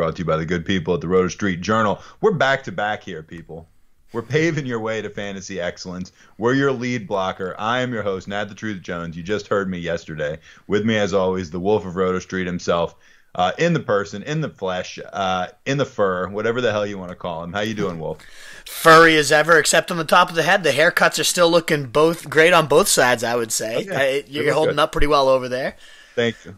brought to you by the good people at the Roto Street Journal. We're back-to-back here, people. We're paving your way to fantasy excellence. We're your lead blocker. I am your host, Nat the Truth Jones. You just heard me yesterday. With me, as always, the Wolf of Roto Street himself, in the person, in the flesh, in the fur, whatever the hell you want to call him. How you doing, Wolf? Furry as ever, except on the top of the head. The haircuts are still looking both great on both sides, I would say. Okay. You're holding up pretty well over there. Thank you.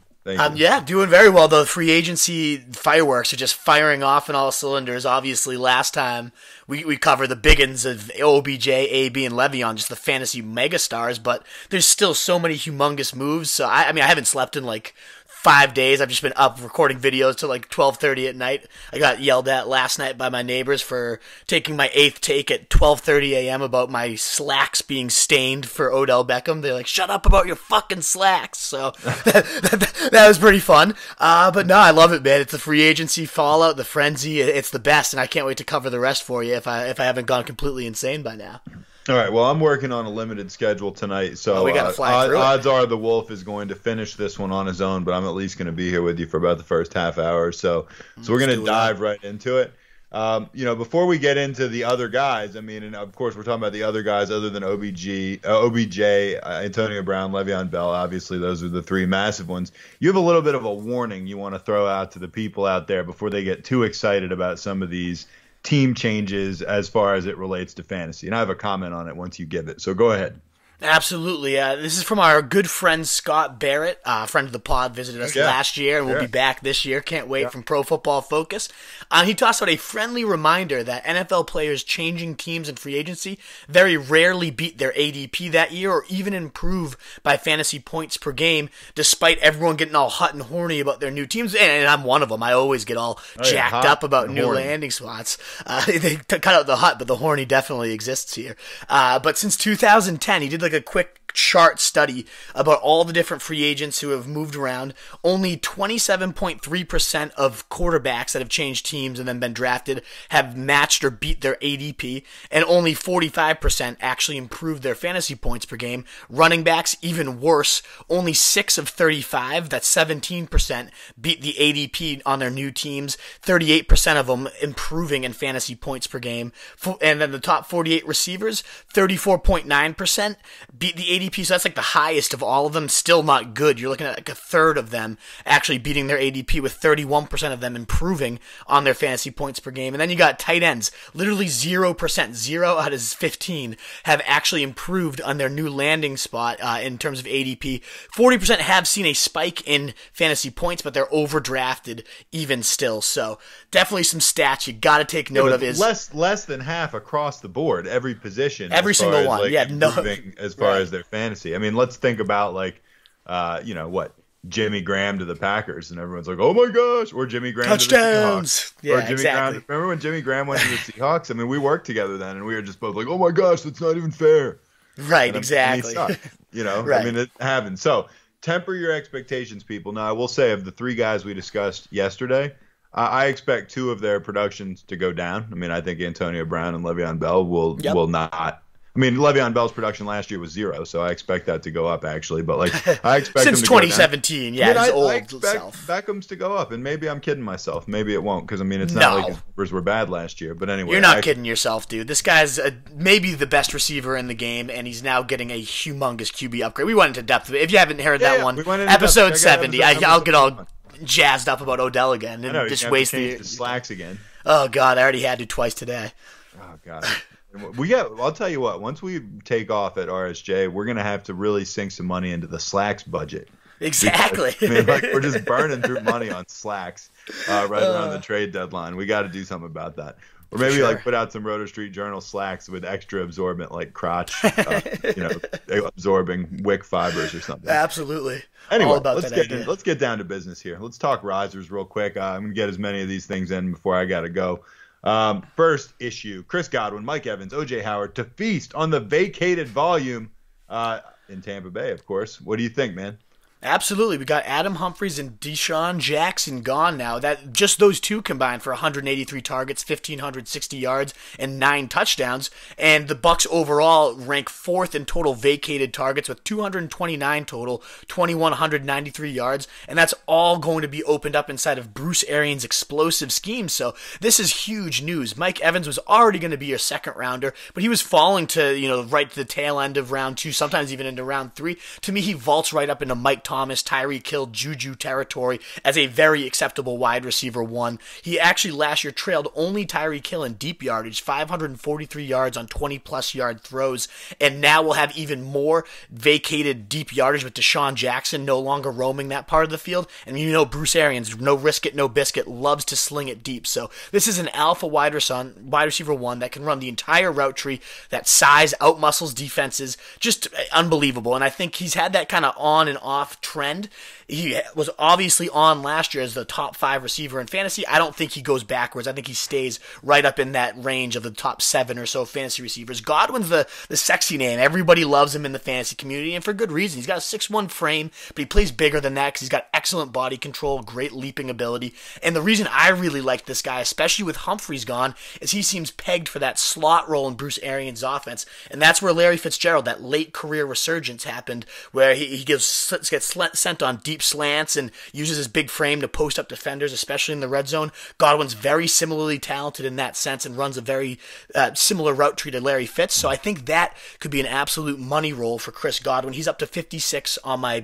Yeah, doing very well, though. Free agency fireworks are just firing off in all cylinders. Obviously, last time we covered the biggins of OBJ, AB, and Le'Veon, just the fantasy megastars, but there's still so many humongous moves. So, I mean, I haven't slept in like 5 days. I've just been up recording videos till like 12:30 at night. I got yelled at last night by my neighbors for taking my 8th take at 12:30 a.m. about my slacks being stained for Odell Beckham. They're like, shut up about your fucking slacks. So that was pretty fun. But no, I love it, man. It's the free agency fallout, the frenzy. It's the best, and I can't wait to cover the rest for you if I haven't gone completely insane by now. All right, well, I'm working on a limited schedule tonight, so we gotta fly through odds are the Wolf is going to finish this one on his own, but I'm at least going to be here with you for about the first half hour or so. So we're going to dive right into it. Before we get into the other guys, I mean, and of course we're talking about the other guys other than OBJ, Antonio Brown, Le'Veon Bell. Obviously, those are the three massive ones. You have a little bit of a warning you want to throw out to the people out there before they get too excited about some of these team changes as far as it relates to fantasy. And I have a comment on it once you give it. So go ahead. Absolutely. This is from our good friend Scott Barrett, friend of the pod, visited us last year, and we'll be back this year. Can't wait, from Pro Football Focus. He tossed out a friendly reminder that NFL players changing teams in free agency very rarely beat their ADP that year or even improve by fantasy points per game, despite everyone getting all hot and horny about their new teams. And I'm one of them. I always get all jacked up about new landing spots. They cut out the hot, but the horny definitely exists here. But since 2010, he did like a quick chart study about all the different free agents who have moved around. Only 27.3% of quarterbacks that have changed teams and then been drafted have matched or beat their ADP, and only 45% actually improved their fantasy points per game. Running backs, even worse, only 6 of 35, that's 17%, beat the ADP on their new teams, 38% of them improving in fantasy points per game. And then the top 48 receivers, 34.9% beat the ADP, so that's like the highest of all of them. Still not good. You're looking at like a third of them actually beating their ADP, with 31% of them improving on their fantasy points per game. And then you got tight ends, literally 0%, 0 out of 15 have actually improved on their new landing spot in terms of ADP. 40% have seen a spike in fantasy points, but they're overdrafted even still. So definitely some stats you got to take note of. Is less than half across the board, every position, every single one, as far as their fantasy. I mean, let's think about Jimmy Graham to the Packers, and everyone's like, oh my gosh, or Jimmy Graham touchdowns. To the Seahawks. Graham. Remember when Jimmy Graham went to the Seahawks? I mean, we worked together then, and we were just both like, oh my gosh, that's not even fair. Right, exactly. And he sucked, right. I mean, it happens. So temper your expectations, people. Now, I will say, of the three guys we discussed yesterday, I expect two of their productions to go down. I mean, I think Antonio Brown and Le'Veon Bell will not. I mean, Le'Veon Bell's production last year was 0, so I expect that to go up, actually. But, I expect since him to 2017, his old expect Beckham's to go up, and maybe I'm kidding myself. Maybe it won't, because, I mean, it's not like his numbers were bad last year. But anyway. You're not kidding yourself, dude. This guy's maybe the best receiver in the game, and he's now getting a humongous QB upgrade. We went into depth of it. If you haven't heard that one, episode 70, I'll get all jazzed up about Odell again and just waste the slacks again. Oh, God, I already had to twice today. Oh, God. I'll tell you what, once we take off at RSJ, we're going to have to really sink some money into the slacks budget. Exactly. Because, we're just burning through money on slacks right around the trade deadline. We got to do something about that. Or maybe put out some Roto Street Journal slacks with extra absorbent, like crotch, absorbing wick fibers or something. Absolutely. Anyway, let's get down to business here. Let's talk risers real quick. I'm going to get as many of these things in before I got to go. First issue, Chris Godwin, Mike Evans, O.J. Howard to feast on the vacated volume in Tampa Bay, of course. What do you think, man? Absolutely. We got Adam Humphries and Deshaun Jackson gone now. That just those two combined for 183 targets, 1,560 yards, and 9 touchdowns. And the Bucs overall rank 4th in total vacated targets with 229 total, 2,193 yards. And that's all going to be opened up inside of Bruce Arians' explosive scheme. So this is huge news. Mike Evans was already going to be your second rounder, but he was falling to, right to the tail end of round 2, sometimes even into round 3. To me, he vaults right up into Mike Thomas, Tyreek Hill, Juju territory as a very acceptable wide receiver 1. He actually last year trailed only Tyreek Hill in deep yardage, 543 yards on 20-plus yard throws, and now we'll have even more vacated deep yardage with Deshaun Jackson no longer roaming that part of the field. And Bruce Arians, no risk it, no biscuit, loves to sling it deep. So this is an alpha wide receiver 1 that can run the entire route tree. That size outmuscles defenses, just unbelievable. And I think he's had that kind of on and off trend. He was obviously on last year as the top 5 receiver in fantasy. I don't think he goes backwards. I think he stays right up in that range of the top 7 or so fantasy receivers. Godwin's the sexy name. Everybody loves him in the fantasy community, and for good reason. He's got a 6'1" frame, but he plays bigger than that because he's got excellent body control, great leaping ability. And the reason I really like this guy, especially with Humphries gone, is he seems pegged for that slot role in Bruce Arians' offense. And that's where Larry Fitzgerald, that late career resurgence happened, where he gets sent on deep slants and uses his big frame to post up defenders, especially in the red zone. Godwin's very similarly talented in that sense and runs a very similar route tree to Larry Fitz. So I think that could be an absolute money roll for Chris Godwin. He's up to 56 on my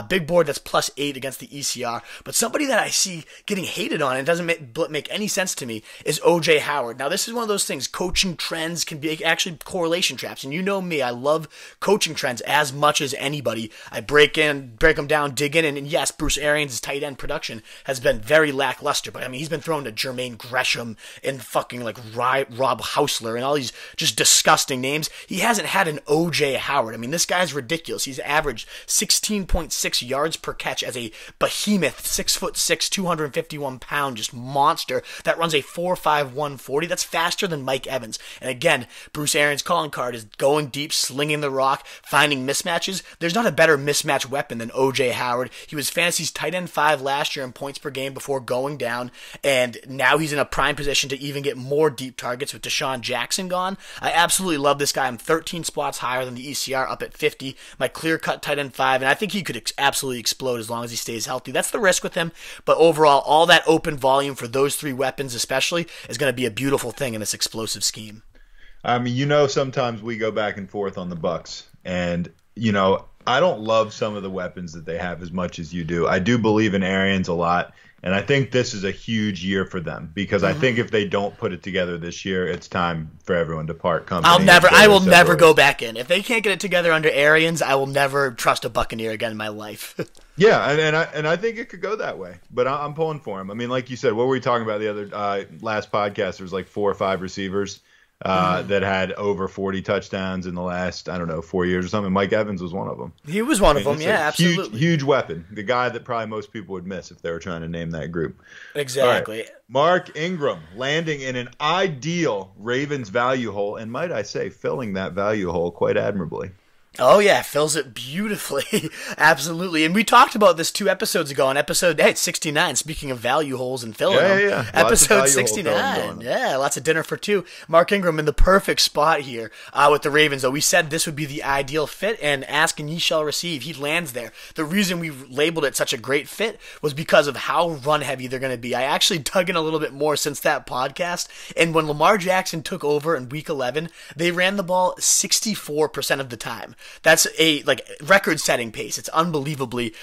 big board. That's +8 against the ECR. But somebody that I see getting hated on and doesn't make any sense to me is O.J. Howard. Now, this is one of those things. Coaching trends can be actually correlation traps. And you know me, I love coaching trends as much as anybody. I break them down, dig in, and yes, Bruce Arians' tight end production has been very lackluster, but I mean, he's been thrown to Jermaine Gresham and fucking like Rob Hausler and all these just disgusting names. He hasn't had an O.J. Howard. I mean, this guy's ridiculous. He's averaged 16.6 yards per catch as a behemoth, 6'6", 251-pound, just monster that runs a 4.51 40. That's faster than Mike Evans. And again, Bruce Arians' calling card is going deep, slinging the rock, finding mismatches. There's not a better mismatch weapon than O.J. Howard. He was fantasy's tight end 5 last year in points per game before going down, and now he's in a prime position to even get more deep targets with Deshaun Jackson gone. I absolutely love this guy. I'm 13 spots higher than the ECR, up at 50. My clear-cut tight end 5, and I think he could absolutely explode as long as he stays healthy. That's the risk with him, but overall, all that open volume for those 3 weapons especially is going to be a beautiful thing in this explosive scheme. I mean, sometimes we go back and forth on the Bucs, and, I don't love some of the weapons that they have as much as you do. I do believe in Arians a lot, and I think this is a huge year for them because I think if they don't put it together this year, it's time for everyone to part company. I will never go back in. If they can't get it together under Arians, I will never trust a Buccaneer again in my life. Yeah, and I think it could go that way, but I'm pulling for him. I mean, like you said, what were we talking about the other last podcast? There was like 4 or 5 receivers that had over 40 touchdowns in the last, 4 years or something. Mike Evans was one of them. He was one of them, yeah, absolutely. Huge weapon. The guy that probably most people would miss if they were trying to name that group. Exactly. Right. Mark Ingram landing in an ideal Ravens value hole, and might I say, filling that value hole quite admirably. Oh, yeah, fills it beautifully. Absolutely. And we talked about this 2 episodes ago on episode 69, speaking of value holes and filling them. Yeah. Episode 69. Yeah, lots of dinner for 2. Mark Ingram in the perfect spot here with the Ravens, though. We said this would be the ideal fit, and ask and ye shall receive. He lands there. The reason we labeled it such a great fit was because of how run-heavy they're going to be. I actually dug in a little bit more since that podcast, and when Lamar Jackson took over in Week 11, they ran the ball 64% of the time. That's a record-setting pace. It's unbelievably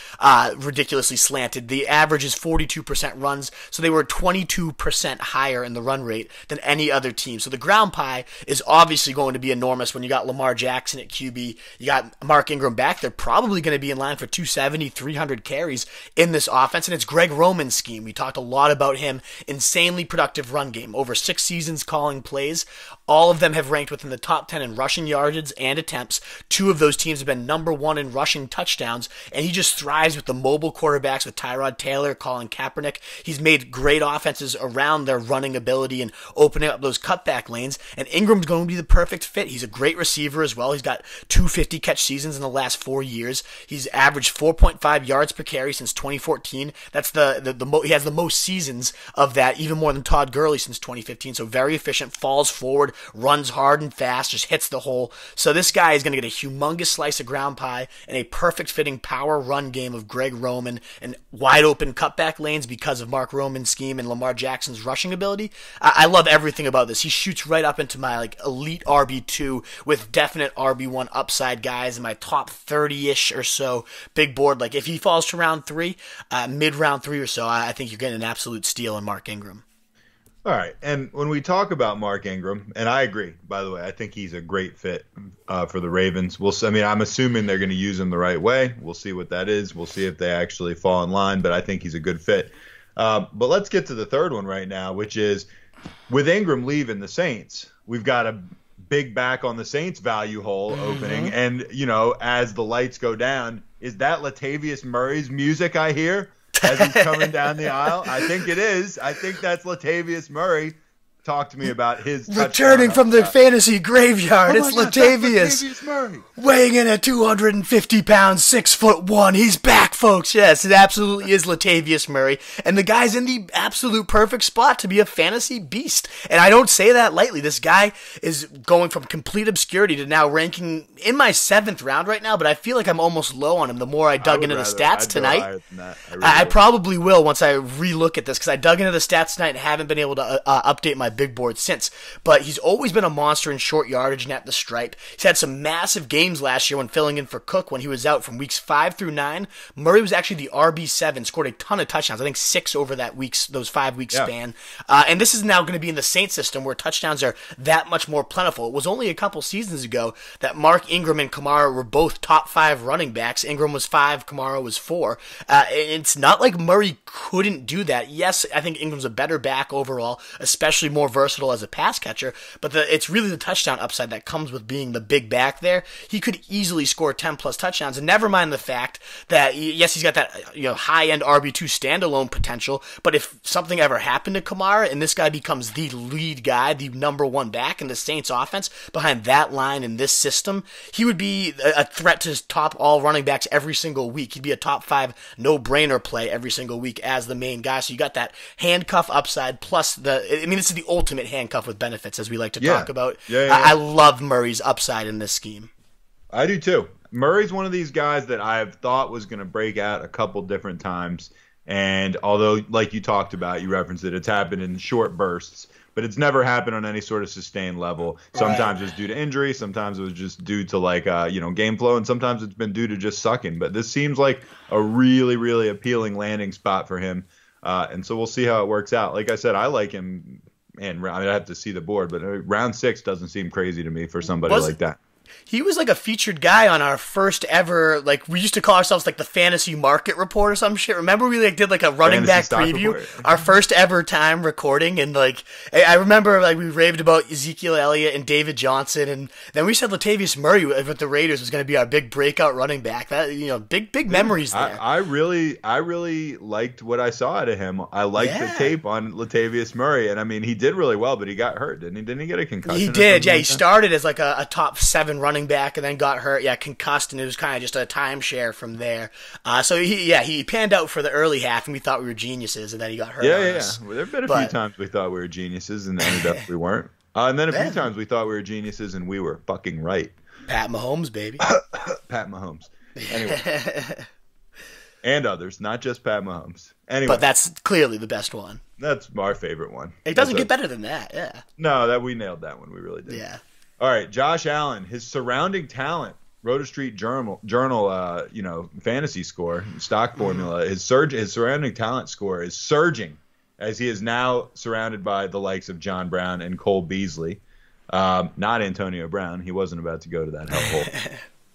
ridiculously slanted. The average is 42% runs, so they were 22% higher in the run rate than any other team. So the ground pie is obviously going to be enormous when you got Lamar Jackson at QB. You got Mark Ingram back. They're probably going to be in line for 270, 300 carries in this offense, and it's Greg Roman's scheme. We talked a lot about him. Insanely productive run game. Over 6 seasons calling plays. All of them have ranked within the top 10 in rushing yardage and attempts. 2 of those teams have been number 1 in rushing touchdowns, and he just thrives with the mobile quarterbacks with Tyrod Taylor, Colin Kaepernick. He's made great offenses around their running ability and opening up those cutback lanes, and Ingram's going to be the perfect fit. He's a great receiver as well. He's got 250 catch seasons in the last 4 years. He's averaged 4.5 yards per carry since 2014. That's he has the most seasons of that, even more than Todd Gurley since 2015. So very efficient, falls forward, runs hard and fast, just hits the hole. So this guy is going to get a humongous slice of ground pie and a perfect fitting power run game of Greg Roman and wide open cutback lanes because of Mark Roman's scheme and Lamar Jackson's rushing ability. I love everything about this. He shoots right up into my elite RB2 with definite RB1 upside guys in my top 30-ish or so big board. If he falls to round 3, mid-round 3 or so, I think you're getting an absolute steal in Mark Ingram. All right, and when we talk about Mark Ingram, and I agree, by the way, I think he's a great fit for the Ravens. I'm assuming they're going to use him the right way. We'll see what that is. We'll see if they actually fall in line, but I think he's a good fit. But let's get to the third one right now, which is with Ingram leaving the Saints, we've got a big back on the Saints value hole opening, and, as the lights go down, is that Latavius Murray's music I hear as he's coming down the aisle? I think it is. I think that's Latavius Murray. Talk to me about his returning from the fantasy graveyard. It's Latavius Murray, weighing in at 250 pounds, 6'1". He's back, folks. Yes, it absolutely is Latavius Murray, and the guy's in the absolute perfect spot to be a fantasy beast. And I don't say that lightly. This guy is going from complete obscurity to now ranking in my 7th round right now. But I feel like I'm almost low on him. The more I dug into the stats tonight, I probably will once I relook at this because I dug into the stats tonight and haven't been able to update my big board since. But he's always been a monster in short yardage and at the stripe. He's had some massive games last year when filling in for Cook when he was out from weeks 5 through 9. Murray was actually the RB7, scored a ton of touchdowns. I think 6 over those 5-week span. And this is now going to be in the Saints system where touchdowns are that much more plentiful. It was only a couple seasons ago that Mark Ingram and Kamara were both top 5 running backs. Ingram was 5, Kamara was 4. It's not like Murray couldn't do that. Yes, I think Ingram's a better back overall, especially more versatile as a pass catcher, but it's really the touchdown upside that comes with being the big back there. He could easily score 10 plus touchdowns, and never mind the fact that yes, he's got that high end RB2 standalone potential, but if something ever happened to Kamara and this guy becomes the lead guy, the number 1 back in the Saints offense behind that line in this system, he would be a threat to top all running backs every single week. He'd be a top 5 no-brainer play every single week as the main guy. So you got that handcuff upside plus this is the ultimate handcuff with benefits, as we like to talk about. I love Murray's upside in this scheme. I do too. Murray's one of these guys that I've thought was going to break out a couple different times. And although, like you talked about, you referenced it, it's happened in short bursts, but it's never happened on any sort of sustained level. Sometimes it's due to injury. Sometimes it was just due to game flow. And sometimes it's been due to just sucking. But this seems like a really, really appealing landing spot for him. And so we'll see how it works out. Like I said, I like him. And I have to see the board, but round 6 doesn't seem crazy to me for somebody like that. He was like a featured guy on our first ever, we used to call ourselves the Fantasy Market Report or some shit. Remember we did a running back preview, our first ever time recording, and I remember we raved about Ezekiel Elliott and David Johnson, and then we said Latavius Murray with the Raiders was going to be our big breakout running back. That big memories there. I really liked what I saw out of him. I liked the tape on Latavius Murray, and he did really well, but he got hurt, didn't he? Didn't he get a concussion? He did. Yeah, he started as a top 7 running back and then got hurt, concussed, and it was kind of just a timeshare from there. So he panned out for the early half, and we thought we were geniuses, and then he got hurt. Well, there have been a few times we thought we were geniuses, and ended up we weren't. And then a few times we thought we were geniuses, and we were fucking right. Pat Mahomes, baby. Pat Mahomes. Anyway. And others, not just Pat Mahomes. Anyway. But that's clearly the best one. That's our favorite one. It doesn't get better than that, yeah. No, we nailed that one. We really did. Yeah. All right, Josh Allen, his surrounding talent, Roto Street Journal, fantasy score, stock formula, his surrounding talent score is surging as he is now surrounded by the likes of John Brown and Cole Beasley. Not Antonio Brown. He wasn't about to go to that hellhole.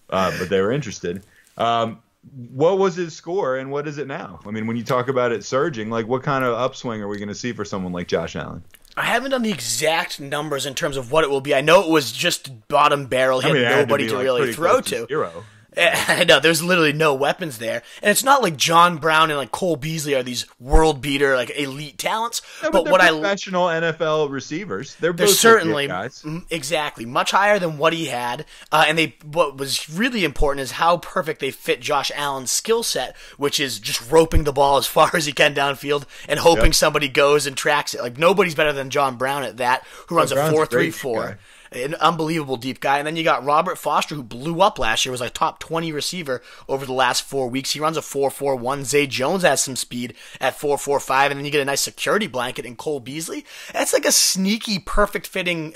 But they were interested. What was his score and what is it now? When you talk about it surging, what kind of upswing are we going to see for someone like Josh Allen? I haven't done the exact numbers in terms of what it will be. I know it was just bottom barrel. He had nobody to really throw to. Zero. I know, there's literally no weapons there. And it's not like John Brown and like Cole Beasley are these world beater, like elite talents. No, but what professional NFL receivers. They're both certainly guys. Exactly much higher than what he had. What was really important is how perfect they fit Josh Allen's skill set, which is just roping the ball as far as he can downfield and hoping somebody goes and tracks it. Like nobody's better than John Brown at that, who runs a 4.34. An unbelievable deep guy. And then you got Robert Foster, who blew up last year, was a top 20 receiver over the last 4 weeks. He runs a 4.41. Zay Jones has some speed at 4.45, and then you get a nice security blanket in Cole Beasley. That's like a sneaky, perfect fitting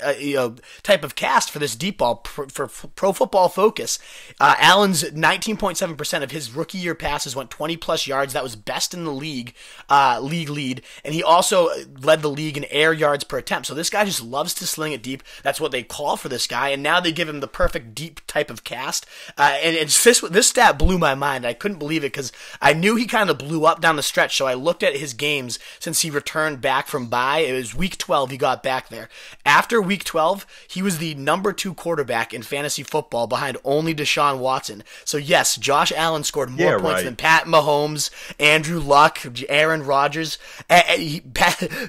type of cast for this deep ball for Pro Football Focus. Allen's 19.7% of his rookie year passes went 20 plus yards. That was best in the league lead. And he also led the league in air yards per attempt. So this guy just loves to sling it deep. That's what they call for this guy, and now they give him the perfect deep type of cast. And this stat blew my mind. I couldn't believe it because I knew he kind of blew up down the stretch, so I looked at his games since he returned back from bye. It was week 12 he got back there. After week 12, he was the number 2 quarterback in fantasy football behind only Deshaun Watson. So yes, Josh Allen scored more points than Pat Mahomes, Andrew Luck, Aaron Rodgers.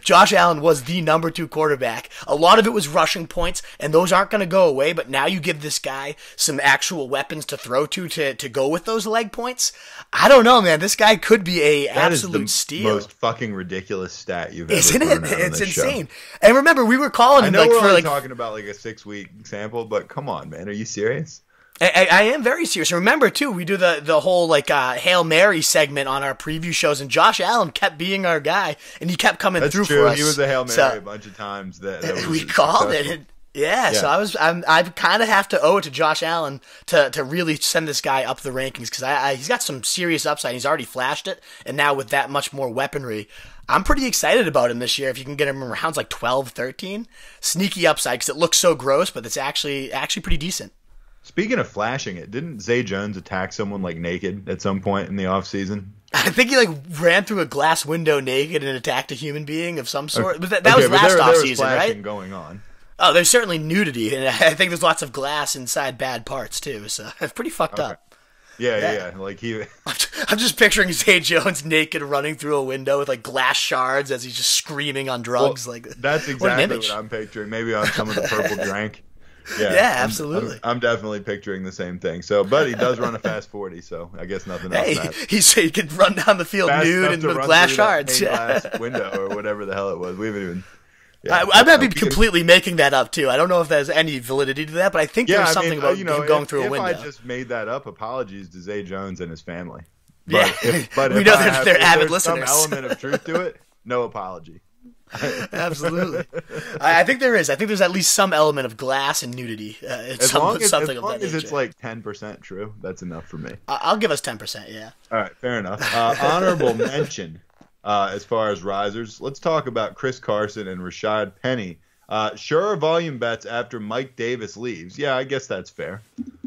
Josh Allen was the number 2 quarterback. A lot of it was rushing points, and those aren't going to go away, but now you give this guy some actual weapons to throw to go with those leg points. I don't know, man. This guy could be a absolute steal. That is the most fucking ridiculous stat you've ever Isn't thrown it? out on It's this insane. show. And remember, we were calling him I know like we're for only like talking about like a 6-week sample, but come on, man. Are you serious? I am very serious. Remember, too, we do the whole like Hail Mary segment on our preview shows, and Josh Allen kept being our guy, and he kept coming through true. for us. He was a Hail Mary a bunch of times. That we called it. Yeah, so I kind of have to owe it to Josh Allen to really send this guy up the rankings because he's got some serious upside. He's already flashed it, and now with that much more weaponry, I'm pretty excited about him this year. If you can get him in rounds like 12, 13, sneaky upside because it looks so gross, but it's actually pretty decent. Speaking of flashing it, didn't Zay Jones attack someone like naked at some point in the offseason? I think he like ran through a glass window naked and attacked a human being of some sort. Okay. But that was last offseason, right? Going on. Oh, there's certainly nudity, and I think there's lots of glass inside bad parts too. So it's pretty fucked up. Yeah. Like I'm just picturing Zay Jones naked running through a window with like glass shards as he's just screaming on drugs. Well, that's exactly what I'm picturing. Maybe on some of the purple drank. Yeah, absolutely. I'm definitely picturing the same thing. So, but he does run a fast 40, so I guess nothing else matters. He could run down the field nude and with glass shards. Glass window or whatever the hell it was. We haven't even. Yeah, I might be completely making that up too. I don't know if there's any validity to that, but I think there's something about him going through a window. If I just made that up, apologies to Zay Jones and his family. But we know they're avid listeners. Some element of truth to it, no apology. Absolutely. I think there is. I think there's at least some element of glass and nudity. As long as it's like 10% true, that's enough for me. I'll give us 10%, yeah. All right, fair enough. Honorable mention as far as risers. Let's talk about Chris Carson and Rashaad Penny. Sure volume bets after Mike Davis leaves. Yeah, I guess that's fair.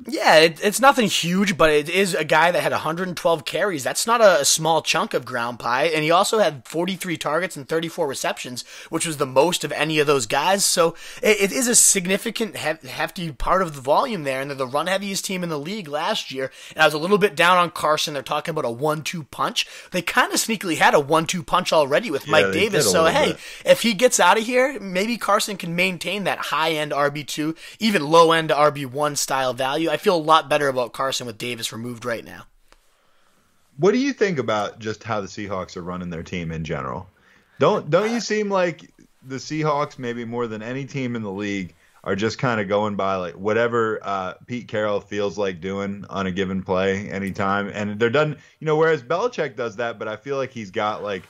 Yeah, it's nothing huge, but it is a guy that had 112 carries. That's not a small chunk of ground pie. And he also had 43 targets and 34 receptions, which was the most of any of those guys. So it is a significant, hefty part of the volume there. And they're the run-heaviest team in the league last year. And I was a little bit down on Carson. They're talking about a 1-2 punch. They kind of sneakily had a 1-2 punch already with Mike Davis. So, hey, if he gets out of here, maybe Carson can maintain that high-end RB2, even low-end RB1 style value. I feel a lot better about Carson with Davis removed right now. What do you think about just how the Seahawks are running their team in general? Don't you seem like the Seahawks, maybe more than any team in the league, are just kind of going by like whatever Pete Carroll feels like doing on a given play anytime? And they're done, whereas Belichick does that, but I feel like he's got like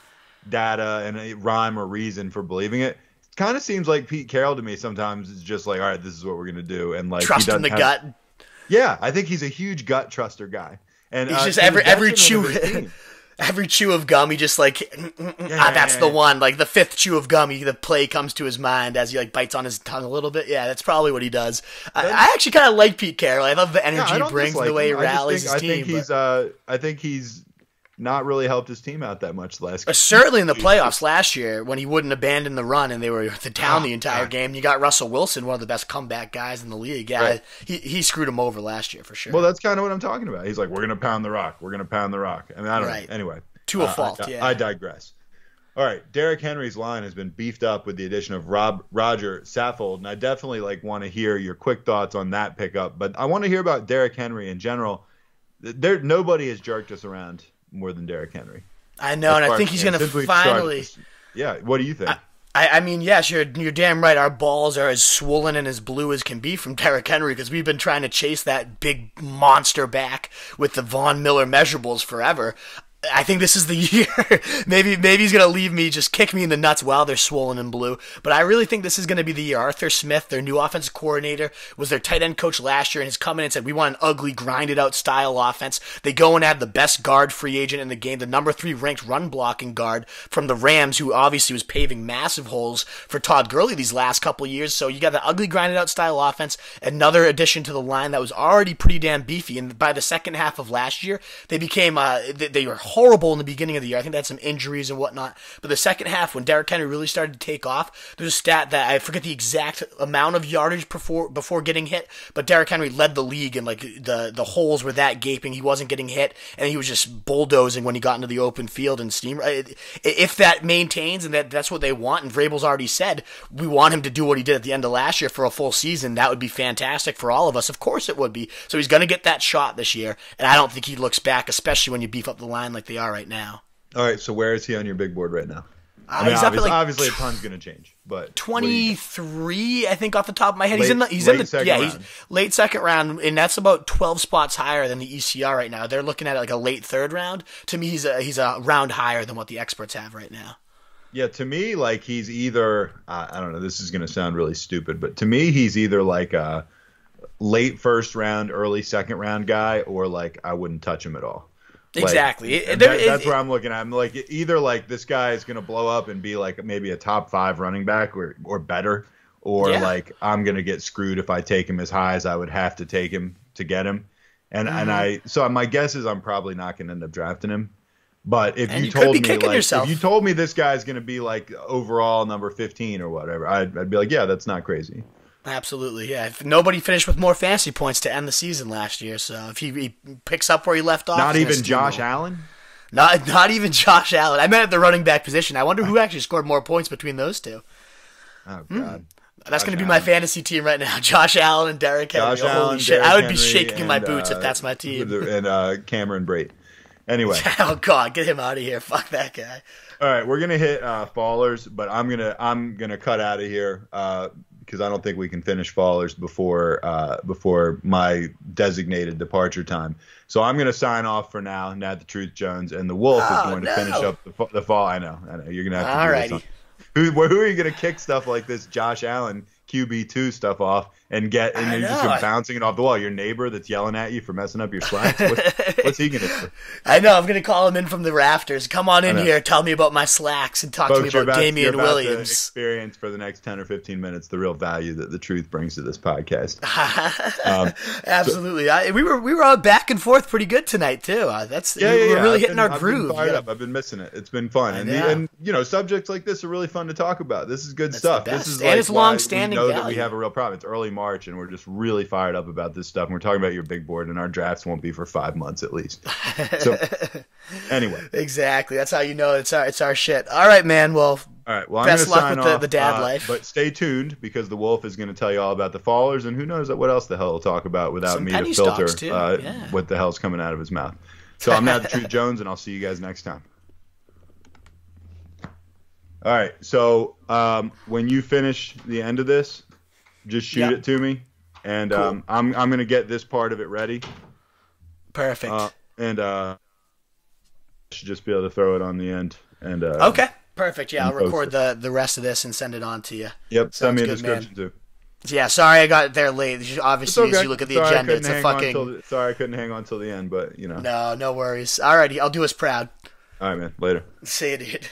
data and a rhyme or reason for believing it. Kind of seems like Pete Carroll to me sometimes is just like, all right, this is what we're going to do. And like, trust in the gut. Yeah, I think he's a huge gut truster guy. And he's just every chew of gum, he just like, that's the one. Like the fifth chew of gum, the play comes to his mind as he like bites on his tongue a little bit. Yeah, that's probably what he does. I actually kind of like Pete Carroll. I love the energy he brings, the way he rallies his team. I think he's not really helped his team out that much last game. Certainly in the playoffs last year when he wouldn't abandon the run and they were down the entire game. You got Russell Wilson, one of the best comeback guys in the league. Yeah, right. He screwed him over last year for sure. Well, that's kind of what I'm talking about. He's like, we're going to pound the rock. We're going to pound the rock. I mean, I don't know. Anyway. To a fault, yeah. I digress. All right, Derrick Henry's line has been beefed up with the addition of Roger Saffold, and I definitely want to hear your quick thoughts on that pickup. But I want to hear about Derrick Henry in general. Nobody has jerked us around more than Derrick Henry. I know, and I think he's going to finally. Yeah, what do you think? I mean, yes, you're damn right. Our balls are as swollen and as blue as can be from Derrick Henry because we've been trying to chase that big monster back with the Von Miller measurables forever. I think this is the year. maybe he's going to leave me, just kick me in the nuts while they're swollen and blue. But I really think this is going to be the year. Arthur Smith, their new offensive coordinator, was their tight end coach last year and has come in and said, we want an ugly, grinded out style offense. They go and add the best guard free agent in the game, the number 3 ranked run blocking guard from the Rams, who obviously was paving massive holes for Todd Gurley these last couple of years. So you got the ugly, grinded out style offense, another addition to the line that was already pretty damn beefy. And by the second half of last year, they became, they were horrible in the beginning of the year. I think they had some injuries and whatnot. But the second half, when Derrick Henry really started to take off, there's a stat that I forget the exact amount of yardage before getting hit, but Derrick Henry led the league and like the holes were that gaping. He wasn't getting hit, and he was just bulldozing when he got into the open field and steam. If that maintains and that's what they want, and Vrabel's already said we want him to do what he did at the end of last year for a full season, that would be fantastic for all of us. Of course it would be. So he's going to get that shot this year, and I don't think he looks back, especially when you beef up the line like they are right now. All right, so where is he on your big board right now? I mean, obviously a ton's going to change, but 23, I think, off the top of my head. He's late second round, and that's about 12 spots higher than the ECR right now. They're looking at like a late third round. To me, he's a round higher than what the experts have right now. Yeah, to me, like he's either I don't know. This is going to sound really stupid, but to me, he's either like a late first round, early second round guy, or like I wouldn't touch him at all. Exactly. That's where I'm looking at. I'm like, either like this guy is going to blow up and be like maybe a top 5 running back or better, or like I'm going to get screwed if I take him as high as I would have to take him to get him. So my guess is I'm probably not going to end up drafting him. But if you told me this guy's going to be like overall number 15 or whatever, I'd be like, yeah, that's not crazy. Absolutely, yeah. If nobody finished with more fantasy points to end the season last year, so if he picks up where he left off, not even Josh Allen. Not even Josh Allen. I meant at the running back position. I wonder who actually scored more points between those two. Oh God, that's going to be my fantasy team right now: Josh Allen and Derrick Henry. Holy shit! I would be shaking in my boots if that's my team. And Cameron Brate. Anyway. Oh God, get him out of here! Fuck that guy. All right, we're gonna hit fallers, but I'm gonna cut out of here. Because I don't think we can finish fallers before my designated departure time. So I'm going to sign off for now. Nat the Truth Jones, and the Wolf is going to finish up the fall. I know. You're going to have to do this. Who are you going to kick stuff like this Josh Allen QB2 stuff off and you're just bouncing it off the wall? Your neighbor that's yelling at you for messing up your slacks? What's he going to do? I know. I'm going to call him in from the rafters. Come on in here. Tell me about my slacks and talk to me about Damian Williams. To experience for the next 10 or 15 minutes the real value that the truth brings to this podcast. Absolutely. We were back and forth pretty good tonight too. We're really hitting our groove. I've been missing it. It's been fun, and subjects like this are really fun to talk about. This is good stuff. This is it's long-standing. We know that we have a real problem. It's early March, and we're just really fired up about this stuff. And we're talking about your big board, and our drafts won't be for 5 months at least. So, anyway, exactly. That's how you know it's our shit. All right, man. Well, all right. Well, best luck with the dad life. But stay tuned because the Wolf is going to tell you all about the fallers, and who knows what else the hell he'll talk about without me to filter what the hell's coming out of his mouth. So I'm Nat the Truth Jones, and I'll see you guys next time. All right, so when you finish the end of this, just shoot it to me, and cool. I'm going to get this part of it ready. Perfect. And I should just be able to throw it on the end. And okay, perfect. Yeah, I'll record the rest of this and send it on to you. Yep, send me a description too. Yeah, sorry I got there late. Obviously, as you look at the agenda, it's a fucking... Sorry I couldn't hang on till the end, but, No worries. Alrighty, I'll do us proud. All right, man. Later. See you, dude.